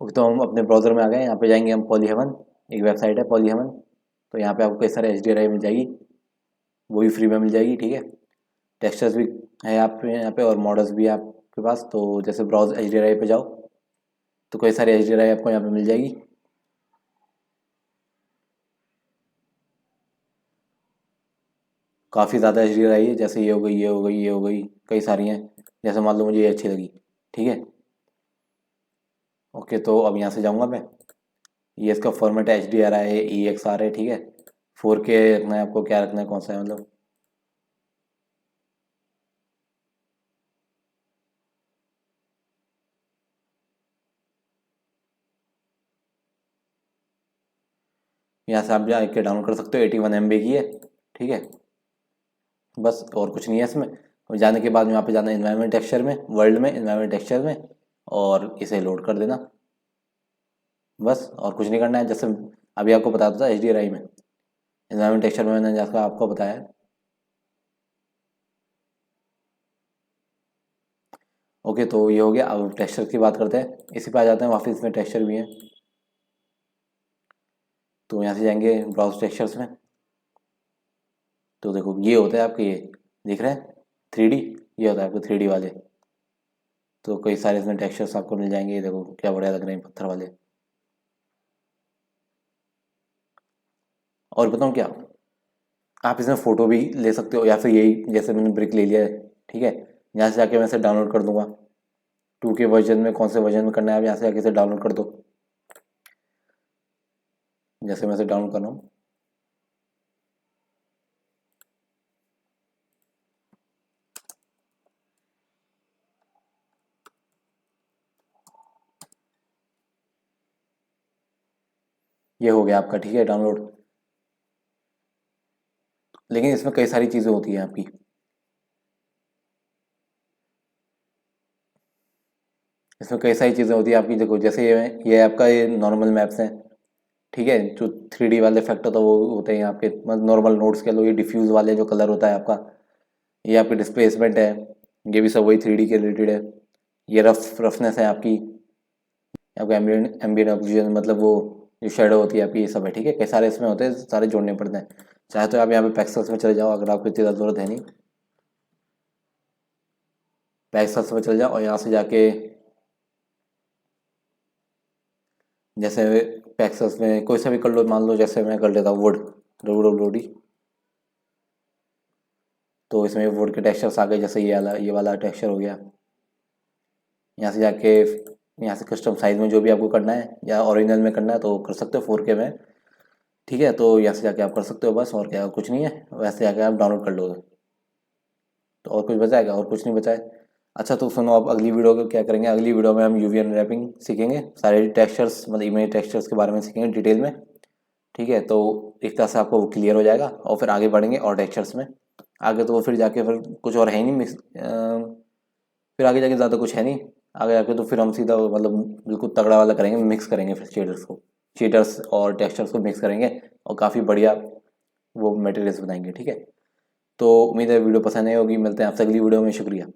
ओके, तो हम अपने ब्राउज़र में आ गए। यहाँ पे जाएंगे हम, पॉली हेवन एक वेबसाइट है पॉली हेवन। तो यहाँ पे आपको कई सारे HDRI मिल जाएगी, वो भी फ्री में मिल जाएगी। ठीक है, टेक्सचर्स भी है आप यहाँ पे, और मॉडल्स भी है आपके पास। तो जैसे ब्राउज HDRI पे जाओ तो कई सारे HDRI आपको यहाँ पे मिल जाएगी। काफ़ी ज़्यादा HDRI है, जैसे ये हो गई, ये हो गई, ये हो गई, कई सारी हैं। जैसे मान लो मुझे ये अच्छी लगी। ठीक है, ओके, तो अब यहाँ से जाऊँगा मैं। ये इसका फॉर्मेट है HDRI है, EXR है। ठीक है, 4K रखना है आपको, क्या रखना है, कौन सा है मतलब। यहाँ से आप जाके डाउनलोड कर सकते हो, 81 MB की है। ठीक है, बस और कुछ नहीं है इसमें। और जाने के बाद में यहाँ पे जाना है इन्वायरमेंट टेक्सचर में, वर्ल्ड में इन्वायरमेंट टेक्सचर में, और इसे लोड कर देना। बस और कुछ नहीं करना है। जैसे अभी आपको बताता था HDRI में, एनवायरमेंट टेक्सचर में मैंने जैसा आपको बताया। ओके, तो ये हो गया। अब टेक्सचर की बात करते हैं, इसी पे आ जाते हैं वापस। इसमें टेक्सचर भी है, तो यहाँ से जाएंगे ब्राउज टेक्सचर्स में। तो देखो ये होता है आपके, ये दिख रहे हैं 3D, ये होता है आपके 3D वाले। तो कई सारे इसमें टेक्सचर्स आपको मिल जाएंगे। ये देखो क्या बढ़िया लग रहे हैं पत्थर वाले। और बताऊँ क्या, आप इसमें फ़ोटो भी ले सकते हो, या फिर यही जैसे मैंने ब्रिक ले लिया है, ठीक है, यहाँ से जाके मैं इसे डाउनलोड कर दूंगा। 2K वर्जन में, कौन से वर्जन में करना है, आप यहाँ से जाके इसे डाउनलोड कर दो। जैसे मैं इसे डाउनलोड कर रहा हूँ, ये हो गया आपका, ठीक है, डाउनलोड। लेकिन इसमें कई सारी चीज़ें होती हैं आपकी। इसमें कई सारी चीज़ें होती है आपकी। देखो जैसे ये आपका ये नॉर्मल मैप्स हैं, ठीक है। जो 3D वाले इफेक्ट होता है वो होते हैं आपके, मतलब नॉर्मल नोड्स के लो। ये डिफ्यूज़ वाले जो कलर होता है आपका, ये आपकी डिस्प्लेसमेंट है, ये भी सब वही 3D के रिलेटेड है। ये रफनेस है आपकी, आपका एम्बियंट एम्बियंट ऑक्सीजन, मतलब वो जो शेडो होती है आपकी, ये सब है, ठीक है। कई सारे इसमें होते हैं, सारे जोड़ने पड़ते हैं। चाहे तो आप यहाँ पे पैक्सल्स में चले जाओ, अगर आपको इतनी ज़्यादा ज़रूरत है नहीं। पैक्सल्स में चले जाओ और यहाँ से जाके जैसे पैक्सल्स में कोई सा भी कर लो, मान लो जैसे मैं कर लेता हूँ वुड, WWD। तो इसमें वुड के टेक्सचर्स आ गए, जैसे ये वाला टेक्सचर हो गया। यहाँ से जाके यहाँ से कस्टम साइज में जो भी आपको करना है, या ओरिजिनल में करना है तो कर सकते हो 4K में, ठीक है। तो यहाँ से जाके आप कर सकते हो बस, और क्या, कुछ नहीं है। वैसे जाके आप डाउनलोड कर लोगे। तो और कुछ बचाएगा? और कुछ नहीं बचा है। अच्छा तो सुनो, अब अगली वीडियो को क्या करेंगे, अगली वीडियो में हम UV अनरैपिंग सीखेंगे, सारे टेक्सचर्स, मतलब इमेज टेक्सचर्स के बारे में सीखेंगे डिटेल में, ठीक है। तो एक तरह से आपको वो क्लियर हो जाएगा, और फिर आगे बढ़ेंगे और टेक्सचर्स में। आगे तो फिर जाके फिर कुछ और है ही नहीं फिर आगे जाके ज़्यादा कुछ है नहीं। आगे जाके तो फिर हम सीधा मतलब बिल्कुल तगड़ा वाला करेंगे, मिक्स करेंगे फिर शेडर्स और टेक्सचर्स को मिक्स करेंगे, और काफ़ी बढ़िया वो मटेरियल्स बनाएंगे, ठीक है। तो उम्मीद है वीडियो पसंद आई होगी। मिलते हैं आपसे अगली वीडियो में। शुक्रिया।